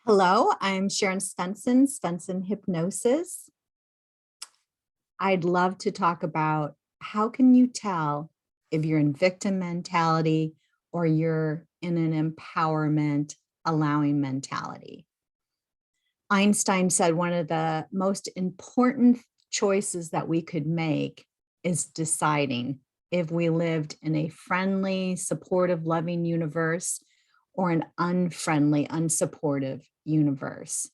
Hello, I'm Sharon Svensson, Svensson Hypnosis. I'd love to talk about how can you tell if you're in victim mentality or you're in an empowerment, allowing mentality. Einstein said one of the most important choices that we could make is deciding if we lived in a friendly, supportive, loving universe or an unfriendly, unsupportive universe.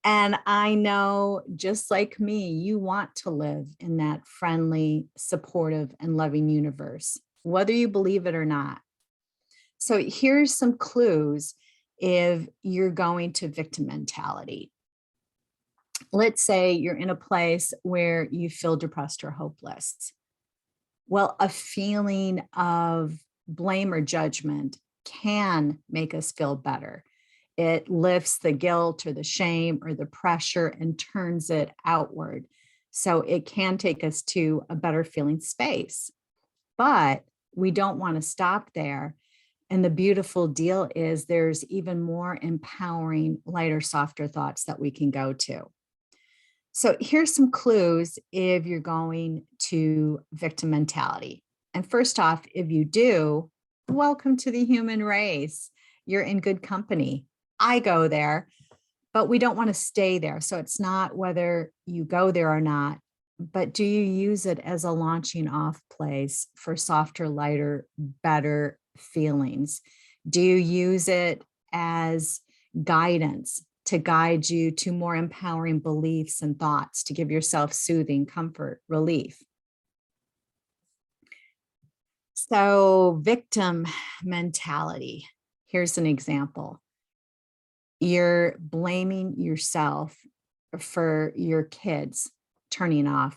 And I know, just like me, you want to live in that friendly, supportive, and loving universe, whether you believe it or not. So here's some clues if you're going to victim mentality. Let's say you're in a place where you feel depressed or hopeless. Well, a feeling of blame or judgment can make us feel better. It lifts the guilt or the shame or the pressure and turns it outward. So it can take us to a better feeling space. But we don't want to stop there. And the beautiful deal is there's even more empowering, lighter, softer thoughts that we can go to. So here's some clues if you're going to victim mentality. And first off, if you do, welcome to the human race. You're in good company. I go there, but we don't want to stay there. So it's not whether you go there or not, but do you use it as a launching off place for softer, lighter, better feelings? Do you use it as guidance to guide you to more empowering beliefs and thoughts to give yourself soothing, comfort, relief? So victim mentality. Here's an example. You're blaming yourself for your kids turning out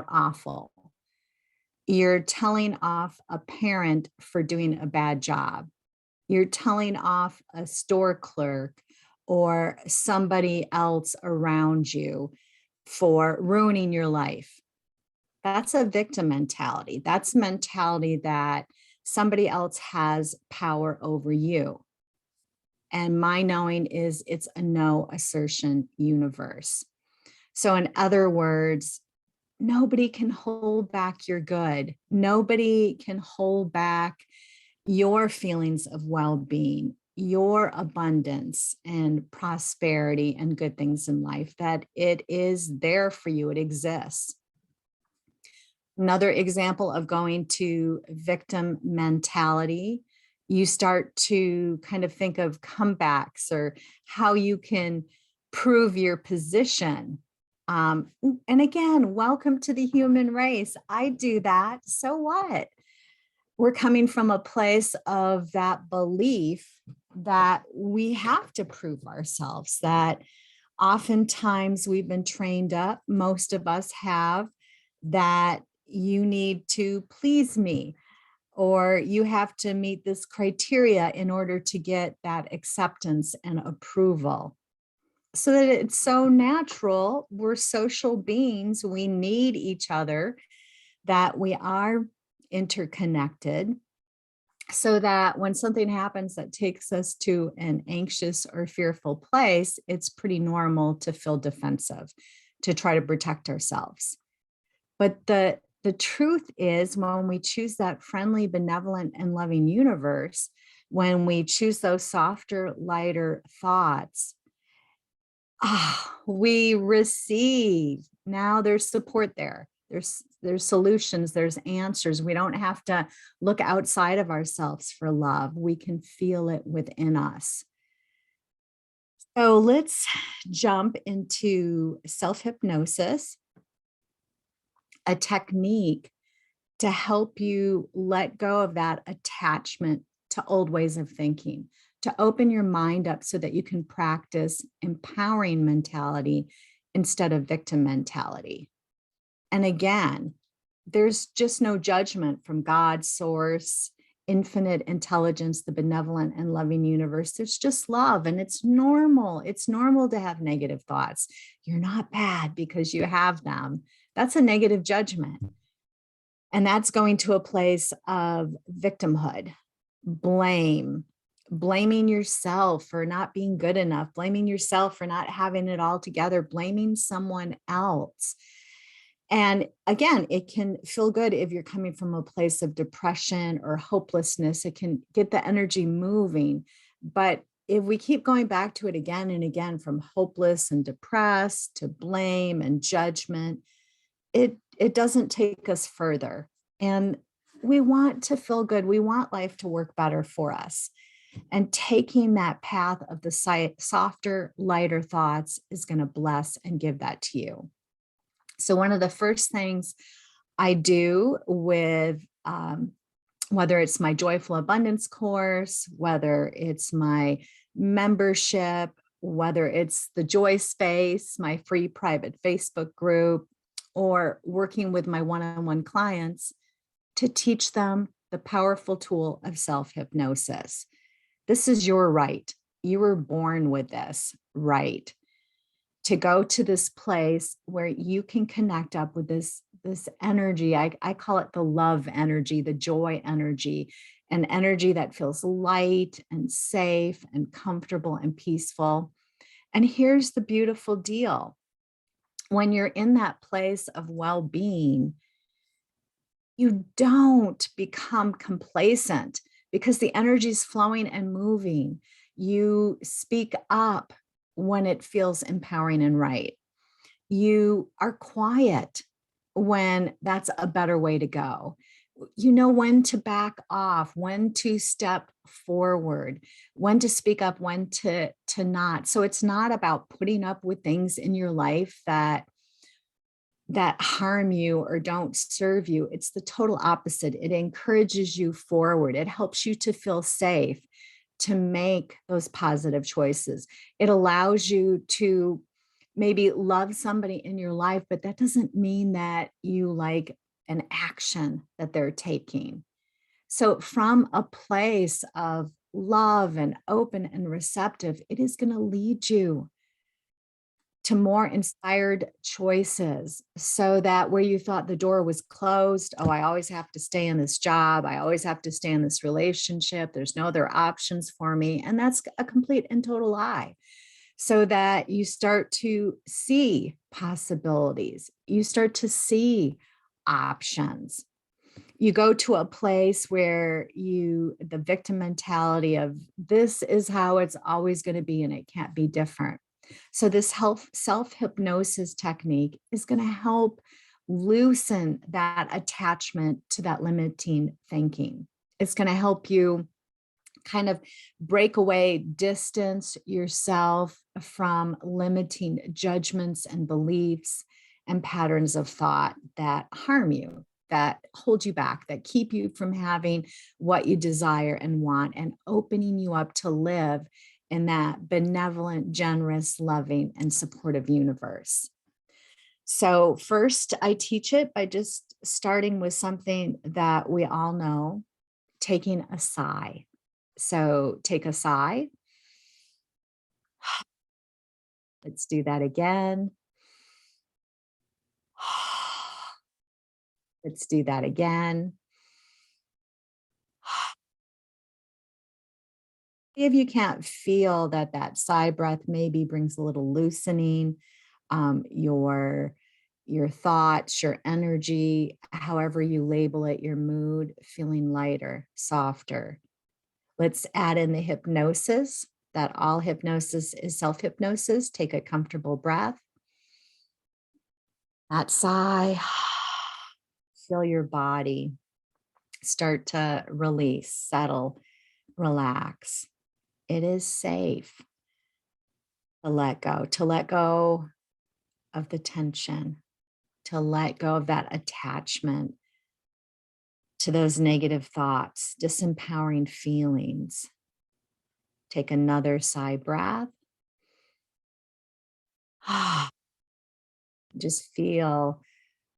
awful. You're telling off a parent for doing a bad job. You're telling off a store clerk or somebody else around you for ruining your life. That's a victim mentality. That's a mentality that somebody else has power over you. And my knowing is it's a no assertion universe. So in other words, nobody can hold back your good. Nobody can hold back your feelings of well-being, your abundance and prosperity and good things in life, that it is there for you. It exists. Another example of going to victim mentality, you start to kind of think of comebacks or how you can prove your position. And again, welcome to the human race. I do that. So what? We're coming from a place of that belief that we have to prove ourselves, that oftentimes we've been trained up, most of us have, that you need to please me, or you have to meet this criteria in order to get that acceptance and approval. So that it's so natural. We're social beings. We need each other, that we are interconnected, so that when something happens that takes us to an anxious or fearful place, it's pretty normal to feel defensive, to try to protect ourselves. But the truth is, when we choose that friendly, benevolent, and loving universe, when we choose those softer, lighter thoughts, we receive. Now there's support there. There's solutions, there's answers. We don't have to look outside of ourselves for love. We can feel it within us. So let's jump into self-hypnosis, a technique to help you let go of that attachment to old ways of thinking, to open your mind up so that you can practice empowering mentality instead of victim mentality. And again, there's just no judgment from God, source, infinite intelligence, the benevolent and loving universe. There's just love, and it's normal. It's normal to have negative thoughts. You're not bad because you have them. That's a negative judgment. And that's going to a place of victimhood, blame, blaming yourself for not being good enough, blaming yourself for not having it all together, blaming someone else. And again, it can feel good if you're coming from a place of depression or hopelessness. It can get the energy moving. But if we keep going back to it again and again, from hopeless and depressed to blame and judgment, it doesn't take us further. And we want to feel good. We want life to work better for us. And taking that path of the softer, lighter thoughts is going to bless and give that to you. So one of the first things I do with whether it's my Joyful Abundance course, whether it's my membership, whether it's the Joy Space, my free private Facebook group, or working with my one-on-one clients, to teach them the powerful tool of self-hypnosis. This is your right. You were born with this right to go to this place where you can connect up with this energy. I call it the love energy, the joy energy, an energy that feels light and safe and comfortable and peaceful. And here's the beautiful deal. When you're in that place of well-being, you don't become complacent because the energy is flowing and moving. You speak up when it feels empowering and right. You are quiet when that's a better way to go. You know when to back off, when to step forward, when to speak up, when to not. So it's not about putting up with things in your life that harm you or don't serve you. It's the total opposite. It encourages you forward. It helps you to feel safe, to make those positive choices. It allows you to maybe love somebody in your life, but that doesn't mean that you like an action that they're taking. So from a place of love and open and receptive, it is going to lead you to more inspired choices, so that where you thought the door was closed, oh, I always have to stay in this job, I always have to stay in this relationship, there's no other options for me. And that's a complete and total lie. So that you start to see possibilities, you start to see options. You go to a place where the victim mentality of this is how it's always going to be and it can't be different. So this self-hypnosis technique is going to help loosen that attachment to that limiting thinking. It's going to help you kind of break away, distance yourself from limiting judgments and beliefs and patterns of thought that harm you, that hold you back, that keep you from having what you desire and want, and opening you up to live in that benevolent, generous, loving, and supportive universe. So first, I teach it by just starting with something that we all know, taking a sigh. So take a sigh. Let's do that again. Let's do that again. If you can't feel that sigh breath maybe brings a little loosening, your thoughts, your energy, however you label it, your mood, feeling lighter, softer. Let's add in the hypnosis, that all hypnosis is self-hypnosis. Take a comfortable breath. That sigh, feel your body start to release, settle, relax. It is safe to let go of the tension, to let go of that attachment to those negative thoughts, disempowering feelings. Take another sigh breath. Just feel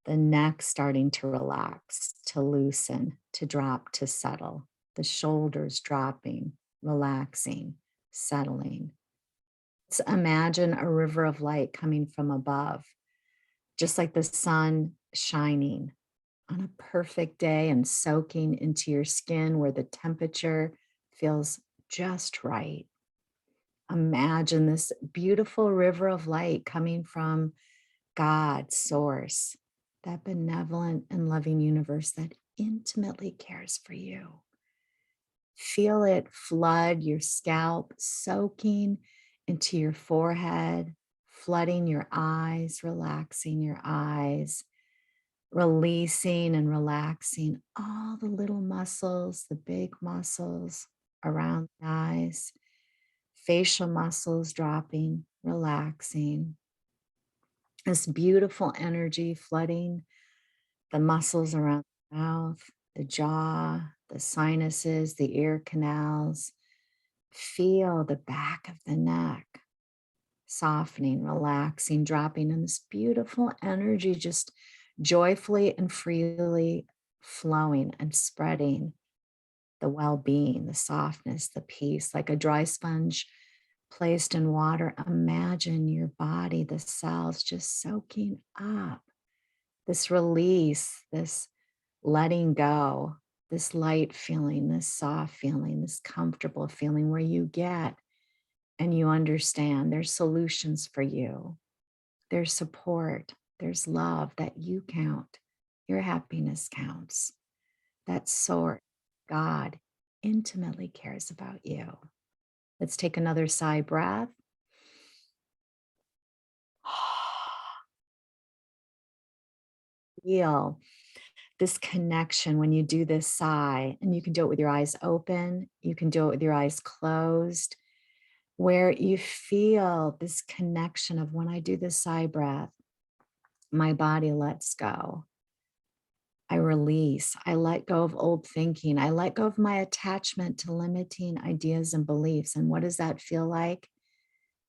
the neck starting to relax, to loosen, to drop, to settle. The shoulders dropping, relaxing, settling. Let's imagine a river of light coming from above, just like the sun shining on a perfect day and soaking into your skin where the temperature feels just right. Imagine this beautiful river of light coming from God, source, that benevolent and loving universe that intimately cares for you. Feel it flood your scalp, soaking into your forehead, flooding your eyes, relaxing your eyes, releasing and relaxing all the little muscles, the big muscles around the eyes, facial muscles dropping, relaxing. This beautiful energy flooding the muscles around the mouth, the jaw, the sinuses, the ear canals. Feel the back of the neck softening, relaxing, dropping, and this beautiful energy just joyfully and freely flowing and spreading the well being, the softness, the peace, like a dry sponge placed in water. Imagine your body, the cells just soaking up this release, this letting go, this light feeling, this soft feeling, this comfortable feeling where you get and you understand there's solutions for you. There's support. There's love that you count. Your happiness counts. That source, God, intimately cares about you. Let's take another sigh breath. Feel this connection when you do this sigh, and you can do it with your eyes open, you can do it with your eyes closed, where you feel this connection of when I do this sigh breath, my body lets go. I release, I let go of old thinking, I let go of my attachment to limiting ideas and beliefs. And what does that feel like?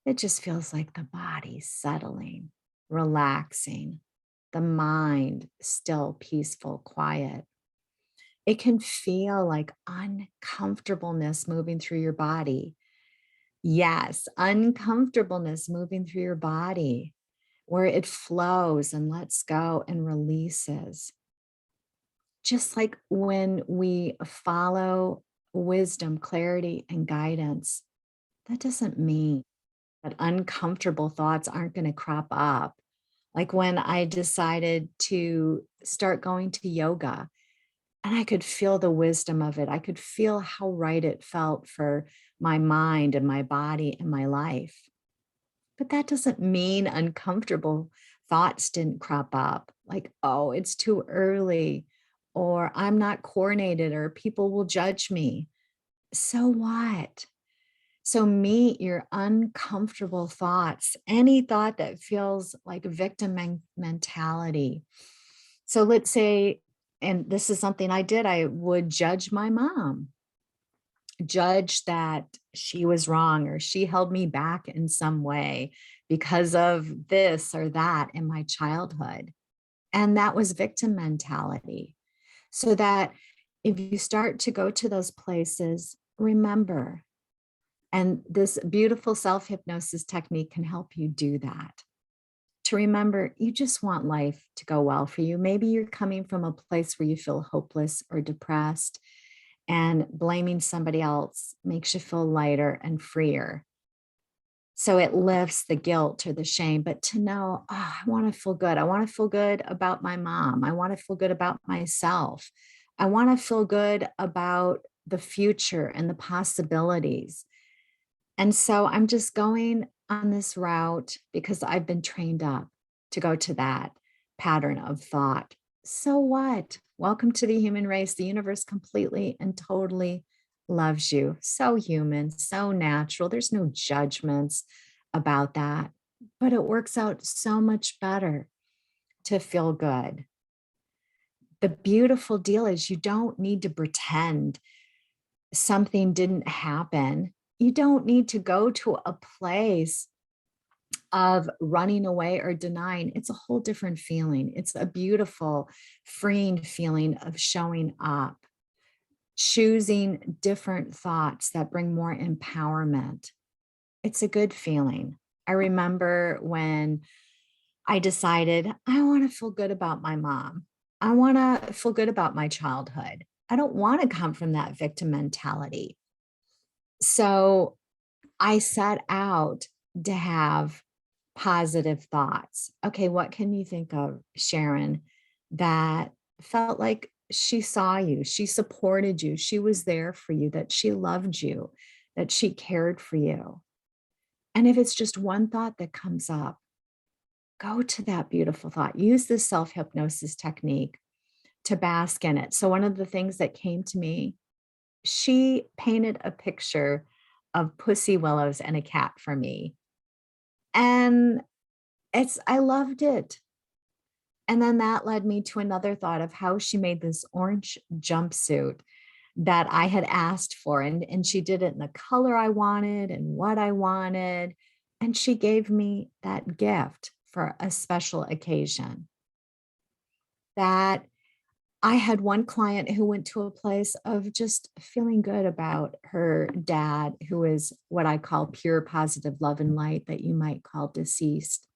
It just feels like the body settling, relaxing, the mind still, peaceful, quiet. It can feel like uncomfortableness moving through your body. Yes, uncomfortableness moving through your body, where it flows and lets go and releases. Just like when we follow wisdom, clarity, and guidance, that doesn't mean that uncomfortable thoughts aren't going to crop up. Like when I decided to start going to yoga, and I could feel the wisdom of it. I could feel how right it felt for my mind and my body and my life. But that doesn't mean uncomfortable thoughts didn't crop up, like, oh, it's too early, or I'm not coordinated, or people will judge me. So what? So meet your uncomfortable thoughts, any thought that feels like victim mentality. So let's say, and this is something I did, I would judge my mom, judge that she was wrong or she held me back in some way because of this or that in my childhood. And that was victim mentality. So that if you start to go to those places, remember, and this beautiful self hypnosis technique can help you do that. To remember, you just want life to go well for you. Maybe you're coming from a place where you feel hopeless or depressed, and blaming somebody else makes you feel lighter and freer. So it lifts the guilt or the shame, but to know, oh, I want to feel good. I want to feel good about my mom. I want to feel good about myself. I want to feel good about the future and the possibilities. And so I'm just going on this route because I've been trained up to go to that pattern of thought. So what? Welcome to the human race. The universe completely and totally loves you. So human, so natural. There's no judgments about that, but it works out so much better to feel good. The beautiful deal is you don't need to pretend something didn't happen. You don't need to go to a place of running away or denying. It's a whole different feeling. It's a beautiful, freeing feeling of showing up, choosing different thoughts that bring more empowerment. It's a good feeling. I remember when I decided I want to feel good about my mom. I want to feel good about my childhood. I don't want to come from that victim mentality. So I set out to have positive thoughts. Okay, what can you think of, Sharon, that felt like she saw you, she supported you, she was there for you, that she loved you, that she cared for you? And if it's just one thought that comes up, go to that beautiful thought. Use this self hypnosis technique to bask in it. So, one of the things that came to me, she painted a picture of pussy willows and a cat for me. And I loved it. And then that led me to another thought of how she made this orange jumpsuit that I had asked for. And she did it in the color I wanted and what I wanted. And she gave me that gift for a special occasion. That I had one client who went to a place of just feeling good about her dad, who is what I call pure positive love and light, that you might call deceased.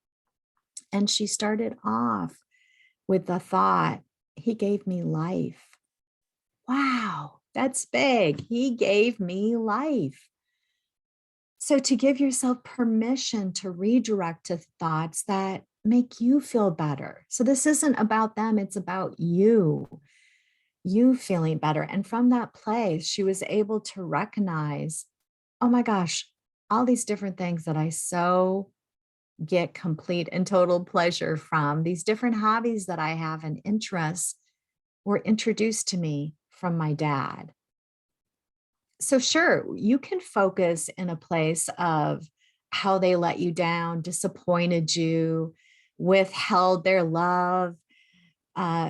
And she started off with the thought, he gave me life. Wow, that's big. He gave me life. So to give yourself permission to redirect to thoughts that make you feel better. So this isn't about them, it's about you feeling better. And from that place, she was able to recognize, oh my gosh, all these different things that I so get complete and total pleasure from, these different hobbies that I have and interests were introduced to me from my dad. So, sure, you can focus in a place of how they let you down, disappointed you, withheld their love,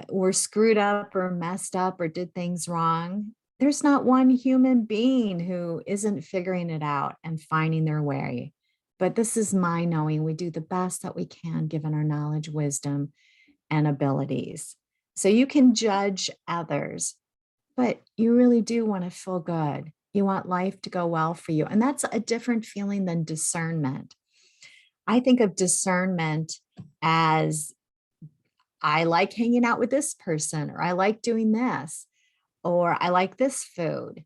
were screwed up or messed up or did things wrong. There's not one human being who isn't figuring it out and finding their way. But this is my knowing. We do the best that we can given our knowledge, wisdom, and abilities. So you can judge others, but you really do want to feel good. You want life to go well for you. And that's a different feeling than discernment. I think of discernment as I like hanging out with this person, or I like doing this, or I like this food.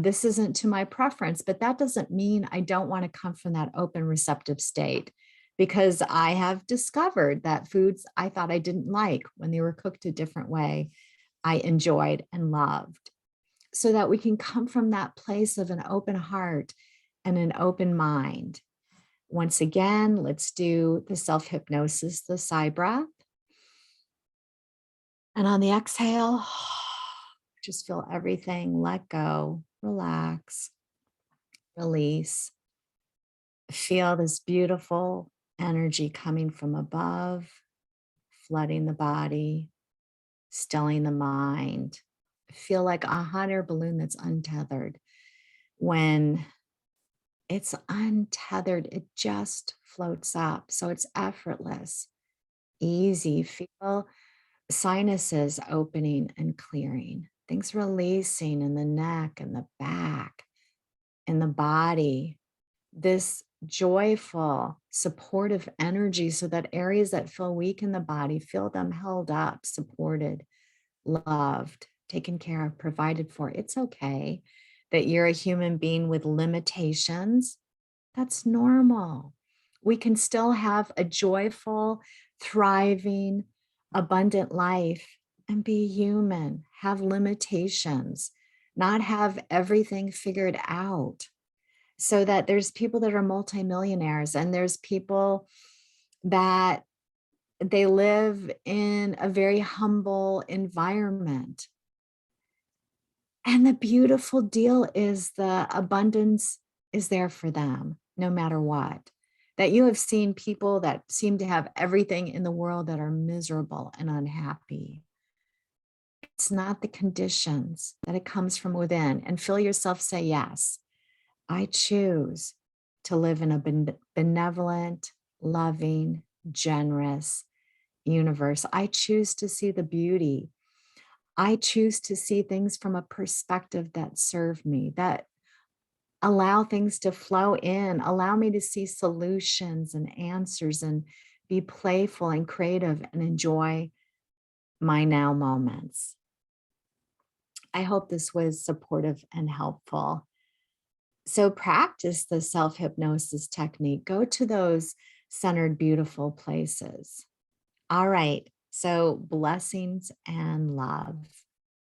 This isn't to my preference, but that doesn't mean I don't want to come from that open, receptive state, because I have discovered that foods I thought I didn't like when they were cooked a different way, I enjoyed and loved. So that we can come from that place of an open heart and an open mind. Once again, let's do the self hypnosis, the sigh breath. And on the exhale, just feel everything let go, relax, release. Feel this beautiful energy coming from above, flooding the body, stilling the mind. Feel like a hot air balloon that's untethered. When it's untethered, it just floats up. So it's effortless, easy. Feel sinuses opening and clearing, things releasing in the neck and the back, in the body. This joyful, supportive energy, so that areas that feel weak in the body, feel them held up, supported, loved, taken care of, provided for. It's okay that you're a human being with limitations. That's normal. We can still have a joyful, thriving, abundant life and be human, have limitations, not have everything figured out. So that there's people that are multimillionaires, and there's people that they live in a very humble environment. And the beautiful deal is the abundance is there for them no matter what. That you have seen people that seem to have everything in the world that are miserable and unhappy. It's not the conditions, that it comes from within. And feel yourself say, yes, I choose to live in a benevolent, loving, generous universe. I choose to see the beauty. I choose to see things from a perspective that serve me, that allow things to flow in, allow me to see solutions and answers and be playful and creative and enjoy my now moments. I hope this was supportive and helpful. So practice the self hypnosis technique. Go to those centered, beautiful places. All right. So blessings and love.